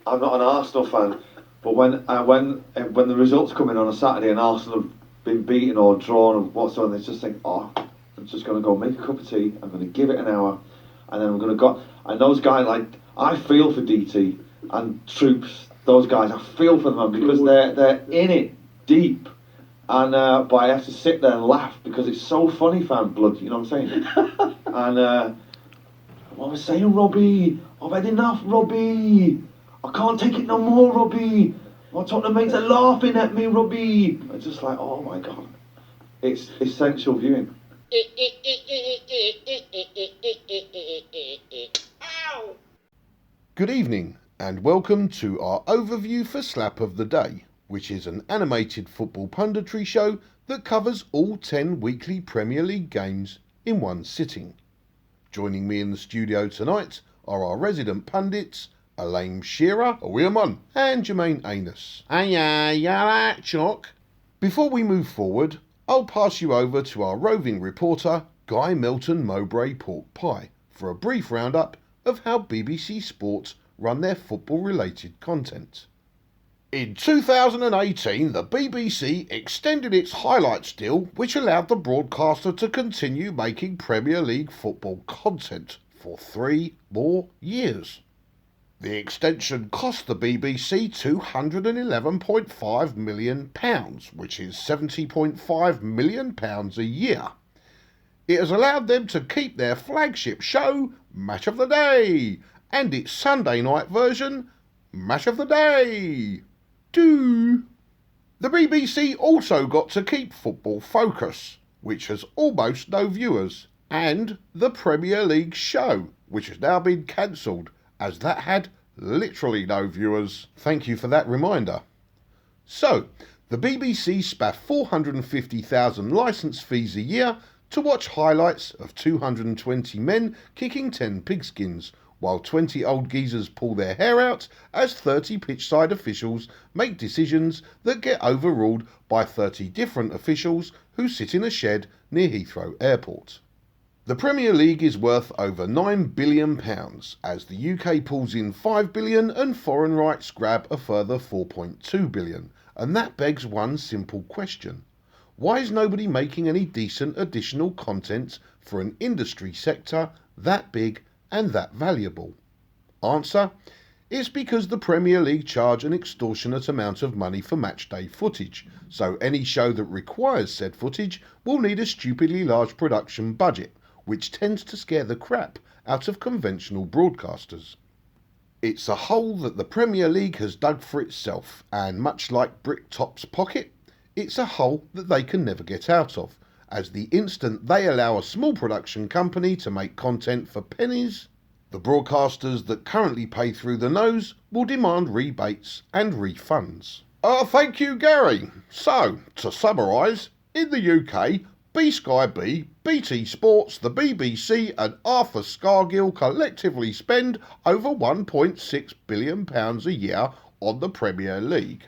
I'm not an Arsenal fan, but when the results come in on a Saturday and Arsenal have been beaten or drawn or whatsoever, they just think, oh, I'm just going to go make a cup of tea. I'm going to give it an hour, and then I'm going to go. And those guys, like, I feel for DT and Troops. Those guys, I feel for them because they're in it deep. And but I have to sit there and laugh because it's so funny, fan blood. You know what I'm saying? And what was I saying, Robbie? I've had enough, Robbie. I can't take it no more, Robbie. My Tottenham mates are laughing at me, Robbie. I'm just like, oh my god, it's essential viewing. Good evening and welcome to our overview for Slap of the Day, which is an animated football punditry show that covers all 10 weekly Premier League games in one sitting. Joining me in the studio tonight are our resident pundits, Elaine Shearer, and Jermaine Anus. Aye, Chuck. Before we move forward, I'll pass you over to our roving reporter, Guy Melton Mowbray Pork Pie, for a brief roundup of how BBC Sport run their football-related content. In 2018, the BBC extended its highlights deal, which allowed the broadcaster to continue making Premier League football content for 3 more years. The extension cost the BBC £211.5 million, which is £70.5 million a year. It has allowed them to keep their flagship show, Match of the Day, and its Sunday night version, Match of the Day 2. The BBC also got to keep Football Focus, which has almost no viewers, and the Premier League show, which has now been cancelled, as that had literally no viewers. Thank you for that reminder. So, the BBC spaff 450,000 licence fees a year to watch highlights of 220 men kicking 10 pigskins, while 20 old geezers pull their hair out as 30 pitchside officials make decisions that get overruled by 30 different officials who sit in a shed near Heathrow Airport. The Premier League is worth over £9 billion, as the UK pulls in £5 billion and foreign rights grab a further £4.2 billion, and that begs one simple question. Why is nobody making any decent additional content for an industry sector that big and that valuable? Answer: it's because the Premier League charge an extortionate amount of money for matchday footage, so any show that requires said footage will need a stupidly large production budget, which tends to scare the crap out of conventional broadcasters. It's a hole that the Premier League has dug for itself, and much like Bricktop's pocket, it's a hole that they can never get out of, as the instant they allow a small production company to make content for pennies, the broadcasters that currently pay through the nose will demand rebates and refunds. Thank you, Gary. So, to summarise, in the UK, B-Sky B, BT Sports, the BBC and Arthur Scargill collectively spend over £1.6 billion a year on the Premier League.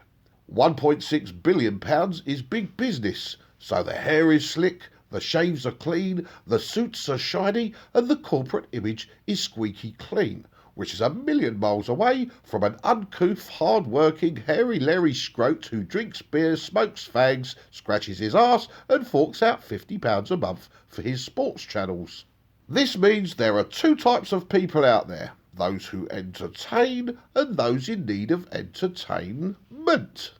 £1.6 billion is big business, so the hair is slick, the shaves are clean, the suits are shiny, and the corporate image is squeaky clean, which is a million miles away from an uncouth, hard-working, hairy Larry Scroat who drinks beer, smokes fags, scratches his arse, and forks out £50 a month for his sports channels. This means there are two types of people out there: those who entertain and those in need of entertainment.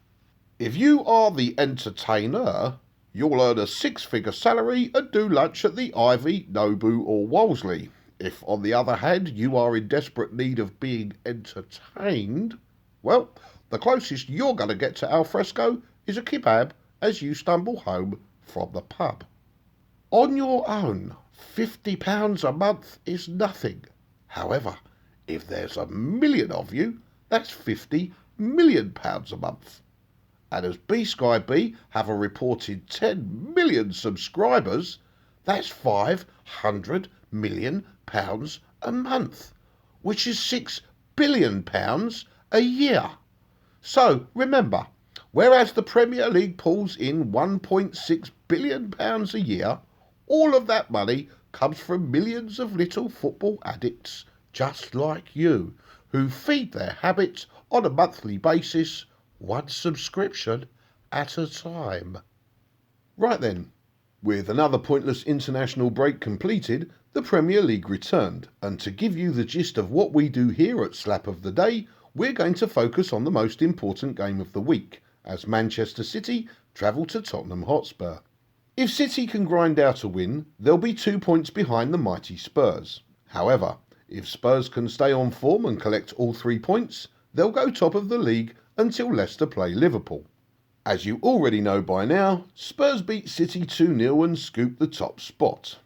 If you are the entertainer, you'll earn a 6-figure salary and do lunch at the Ivy, Nobu or Wolseley. If, on the other hand, you are in desperate need of being entertained, well, the closest you're going to get to alfresco is a kebab as you stumble home from the pub. On your own, £50 a month is nothing. However, if there's 1 million of you, that's £50 million a month. And as B-Sky B have a reported 10 million subscribers, that's £500 million a month, which is £6 billion a year. So remember, whereas the Premier League pulls in £1.6 billion a year, all of that money comes from millions of little football addicts just like you, who feed their habits on a monthly basis, one subscription at a time. Right then, with another pointless international break completed, the Premier League returned, and to give you the gist of what we do here at Slap of the Day, we're going to focus on the most important game of the week, as Manchester City travel to Tottenham Hotspur. If City can grind out a win, they'll be 2 points behind the mighty Spurs. However, if Spurs can stay on form and collect all 3 points, they'll go top of the league until Leicester play Liverpool. As you already know by now, Spurs beat City 2-0 and scooped the top spot.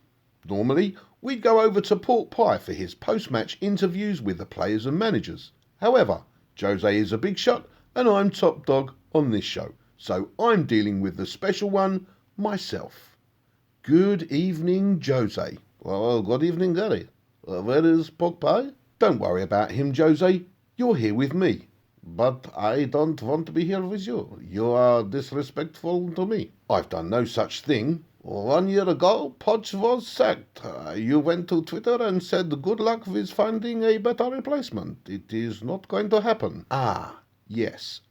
Normally, we'd go over to Pork Pie for his post-match interviews with the players and managers. However, Jose is a big shot and I'm top dog on this show, so I'm dealing with the special one myself. Good evening, Jose. Well, good evening, Gary. Where is Pork Pie? Don't worry about him, Jose. You're here with me. But I don't want to be here with you. You are disrespectful to me. I've done no such thing. 1 year ago, Poch was sacked. You went to Twitter and said good luck with finding a better replacement. It is not going to happen. Ah, yes.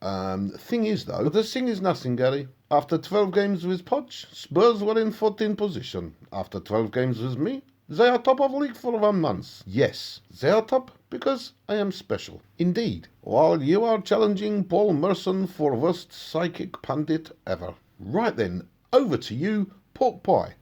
Thing is, though... But the thing is nothing, Gary. After 12 games with Poch, Spurs were in 14th position. After 12 games with me, they are top of league for 1 month. Yes, they are top because I am special. Indeed. While you are challenging Paul Merson for worst psychic pundit ever. Right then, over to you, Pork Pie.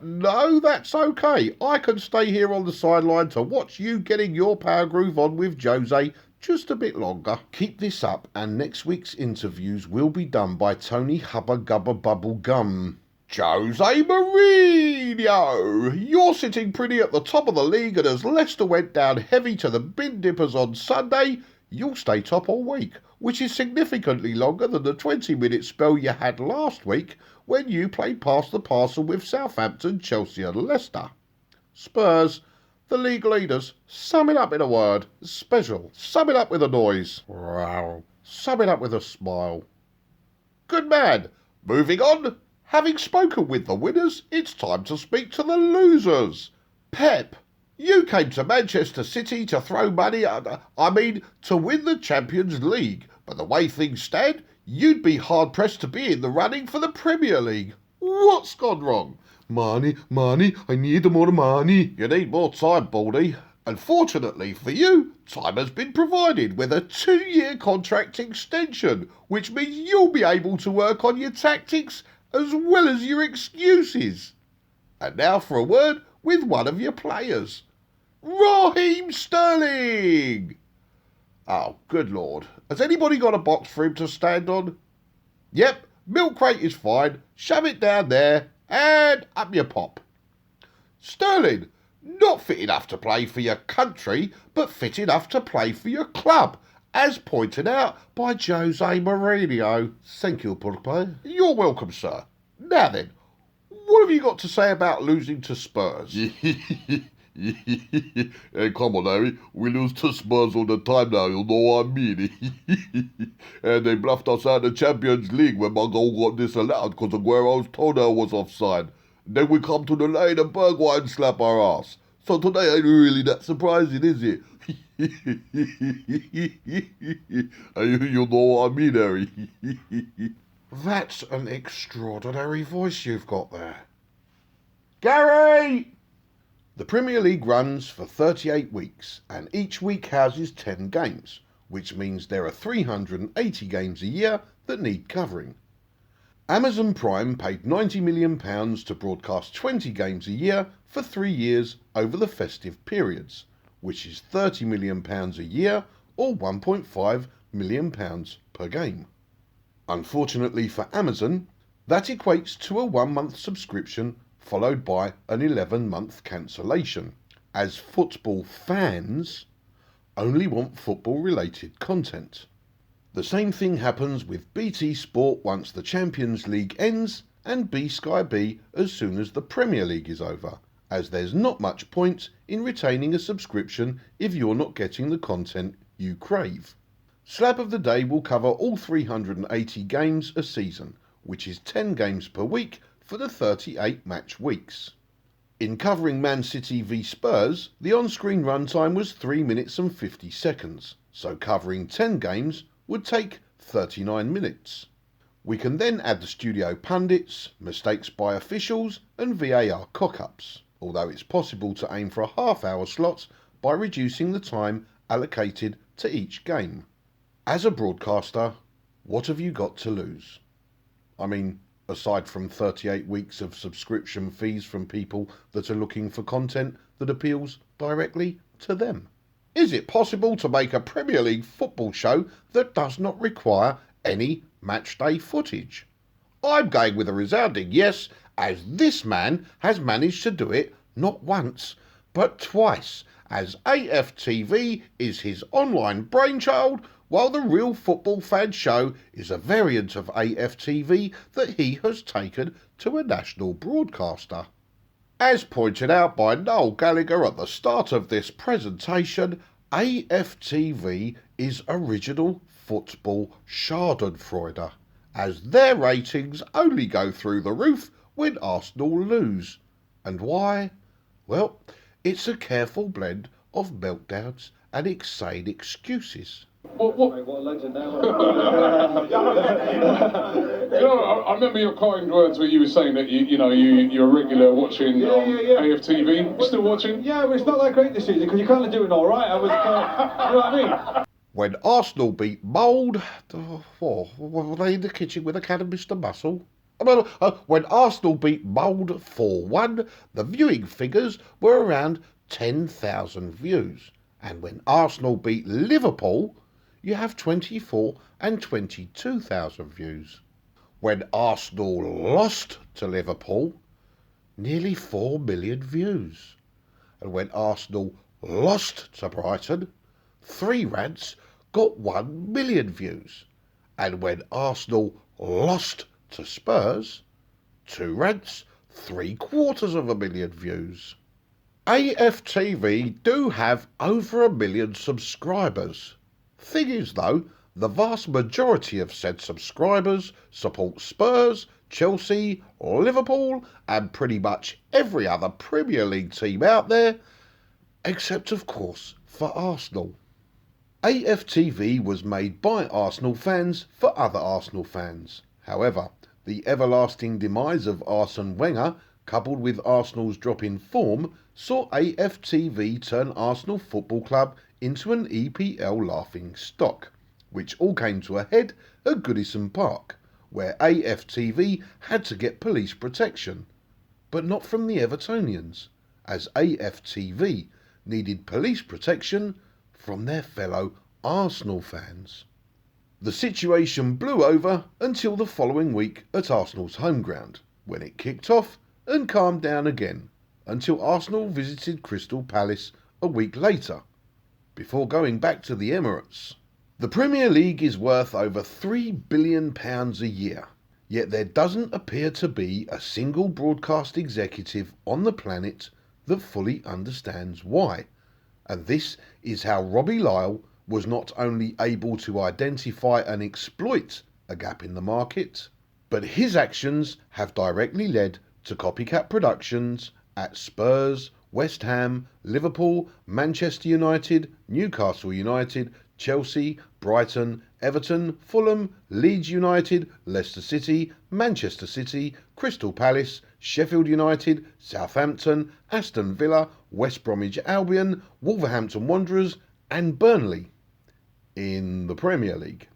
No, that's okay. I can stay here on the sideline to watch you getting your power groove on with Jose just a bit longer. Keep this up, and next week's interviews will be done by Tony Hubba Gubba Bubble Gum. Jose Mourinho! You're sitting pretty at the top of the league, and as Leicester went down heavy to the bin dippers on Sunday, you'll stay top all week, which is significantly longer than the 20-minute spell you had last week when you played past the parcel with Southampton, Chelsea and Leicester. Spurs, the league leaders, sum it up in a word. Special. Sum it up with a noise. Wow. Sum it up with a smile. Good man. Moving on. Having spoken with the winners, it's time to speak to the losers. Pep, you came to Manchester City to throw money to win the Champions League. But the way things stand, you'd be hard-pressed to be in the running for the Premier League. What's gone wrong? Money, I need more money. You need more time, Baldy. Unfortunately for you, time has been provided with a 2-year contract extension, which means you'll be able to work on your tactics as well as your excuses. And now for a word with one of your players. Raheem Sterling! Oh, good Lord. Has anybody got a box for him to stand on? Yep, milk crate is fine. Shove it down there and up your pop. Sterling, not fit enough to play for your country, but fit enough to play for your club, as pointed out by Jose Mourinho. Thank you, Pork Pie. You're welcome, sir. Now then, what have you got to say about losing to Spurs? Hey, come on, Harry. We lose to Spurs all the time now, you know what I mean? And they bluffed us out of the Champions League when my goal got disallowed because Aguero's toenail was offside. Then we come to the lane and Bergwijn slap our ass. So today ain't really that surprising, is it? You know what I mean, Harry? That's an extraordinary voice you've got there. Gary! The Premier League runs for 38 weeks, and each week houses 10 games, which means there are 380 games a year that need covering. Amazon Prime paid £90 million to broadcast 20 games a year for 3 years over the festive periods, which is £30 million a year or £1.5 million per game. Unfortunately for Amazon, that equates to a 1-month subscription followed by an 11-month cancellation, as football fans only want football-related content. The same thing happens with BT Sport once the Champions League ends and B-Sky B as soon as the Premier League is over, as there's not much point in retaining a subscription if you're not getting the content you crave. Slap of the Day will cover all 380 games a season, which is 10 games per week for the 38 match weeks. In covering Man City v Spurs, the on-screen runtime was 3 minutes and 50 seconds, so covering 10 games would take 39 minutes. We can then add the studio pundits, mistakes by officials and VAR cock-ups, although it's possible to aim for a half-hour slot by reducing the time allocated to each game. As a broadcaster, what have you got to lose? I mean, aside from 38 weeks of subscription fees from people that are looking for content that appeals directly to them. Is it possible to make a Premier League football show that does not require any matchday footage? I'm going with a resounding yes, as this man has managed to do it not once, but twice, as AFTV is his online brainchild, while the Real Football Fan Show is a variant of AFTV that he has taken to a national broadcaster. As pointed out by Noel Gallagher at the start of this presentation, AFTV is original football schadenfreude, as their ratings only go through the roof when Arsenal lose. And why? Well, it's a careful blend of meltdowns and insane excuses. What a legend now. I remember your kind words where you were saying that you're a regular watching AFTV. You still watching? Yeah, but it's not that great this season because you're kind of doing all right. I was you know what I mean? When Arsenal beat Mould, were they in the kitchen with a can of Mr. Muscle? When Arsenal beat Mould 4-1, the viewing figures were around 10,000 views. And when Arsenal beat Liverpool, you have 24 and 22,000 views. When Arsenal lost to Liverpool, nearly 4 million views. And when Arsenal lost to Brighton, 3 rants got 1 million views. And when Arsenal lost to Spurs, 2 rants, 750,000 views. AFTV do have over 1 million subscribers. Thing is though, the vast majority of said subscribers support Spurs, Chelsea, Liverpool and pretty much every other Premier League team out there, except of course for Arsenal. AFTV was made by Arsenal fans for other Arsenal fans. However, the everlasting demise of Arsene Wenger, coupled with Arsenal's drop in form, saw AFTV turn Arsenal Football Club into an EPL laughing stock, which all came to a head at Goodison Park, where AFTV had to get police protection, but not from the Evertonians, as AFTV needed police protection from their fellow Arsenal fans. The situation blew over until the following week at Arsenal's home ground, when it kicked off and calmed down again, until Arsenal visited Crystal Palace a week later, before going back to the Emirates. The Premier League is worth over £3 billion a year, yet there doesn't appear to be a single broadcast executive on the planet that fully understands why. And this is how Robbie Lyle was not only able to identify and exploit a gap in the market, but his actions have directly led to copycat productions at Spurs, West Ham, Liverpool, Manchester United, Newcastle United, Chelsea, Brighton, Everton, Fulham, Leeds United, Leicester City, Manchester City, Crystal Palace, Sheffield United, Southampton, Aston Villa, West Bromwich Albion, Wolverhampton Wanderers and Burnley in the Premier League.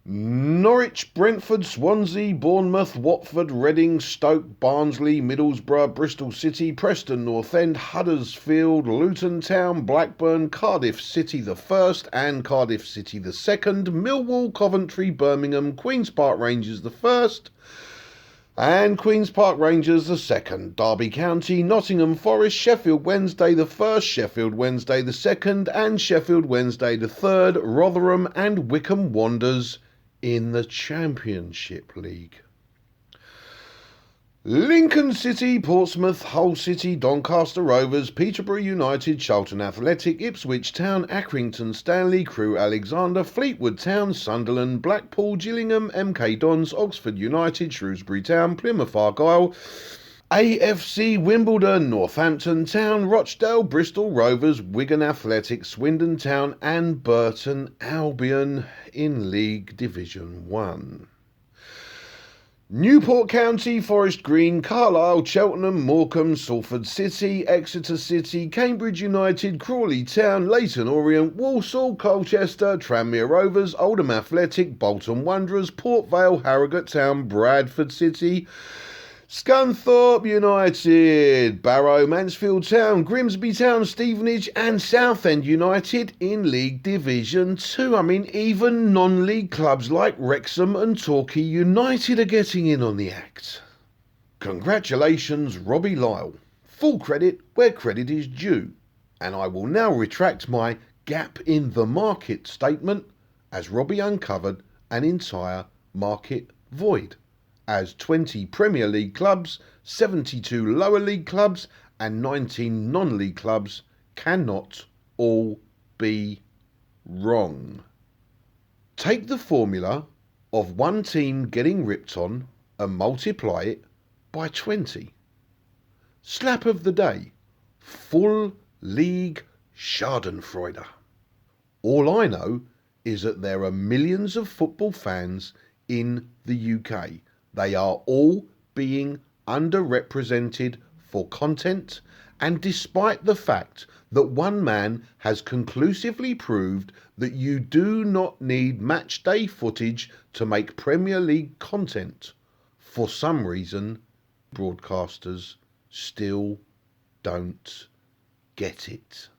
Norwich, Brentford, Swansea, Bournemouth, Watford, Reading, Stoke, Barnsley, Middlesbrough, Bristol City, Preston North End, Huddersfield, Luton Town, Blackburn, Cardiff City the first and Cardiff City the second, Millwall, Coventry, Birmingham, Queen's Park Rangers the first and Queen's Park Rangers the second, Derby County, Nottingham Forest, Sheffield Wednesday the first, Sheffield Wednesday the second and Sheffield Wednesday the third, Rotherham and Wycombe Wanderers in the Championship League. Lincoln City, Portsmouth, Hull City, Doncaster Rovers, Peterborough United, Charlton Athletic, Ipswich Town, Accrington Stanley, Crewe Alexander, Fleetwood Town, Sunderland, Blackpool, Gillingham, MK Dons, Oxford United, Shrewsbury Town, Plymouth Argyle, AFC Wimbledon, Northampton Town, Rochdale, Bristol Rovers, Wigan Athletic, Swindon Town and Burton Albion in League Division 1. Newport County, Forest Green, Carlisle, Cheltenham, Morecambe, Salford City, Exeter City, Cambridge United, Crawley Town, Leyton Orient, Walsall, Colchester, Tranmere Rovers, Oldham Athletic, Bolton Wanderers, Port Vale, Harrogate Town, Bradford City, Scunthorpe United, Barrow, Mansfield Town, Grimsby Town, Stevenage and Southend United in League Division 2. I mean, even non-league clubs like Wrexham and Torquay United are getting in on the act. Congratulations, Robbie Lyle. Full credit where credit is due. And I will now retract my gap in the market statement as Robbie uncovered an entire market void, as 20 Premier League clubs, 72 lower league clubs and 19 non-league clubs cannot all be wrong. Take the formula of one team getting ripped on and multiply it by 20. Slap of the day, full league schadenfreude. All I know is that there are millions of football fans in the UK. They are all being underrepresented for content, and despite the fact that one man has conclusively proved that you do not need match day footage to make Premier League content, for some reason broadcasters still don't get it.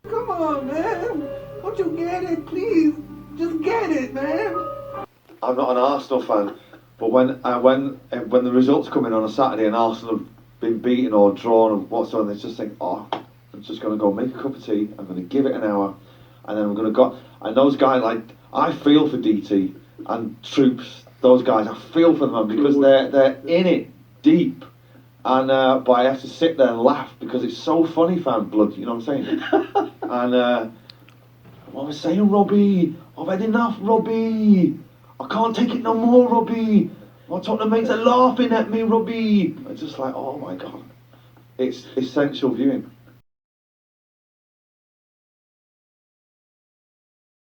Come on, man. Don't you get it? Please, just get it, man. I'm not an Arsenal fan, but when the results come in on a Saturday and Arsenal have been beaten or drawn or whatsoever, they just think, oh, I'm just going to go make a cup of tea, I'm going to give it an hour, and then I'm going to go. And those guys, like, I feel for DT and Troops, those guys, I feel for them because they're in it deep. And but I have to sit there and laugh because it's so funny, fan blood, you know what I'm saying? And what was I saying, Robbie? I've had enough, Robbie. I can't take it no more, Robbie. My Tottenham mates are laughing at me, Robbie. It's just like, oh my God. It's essential viewing.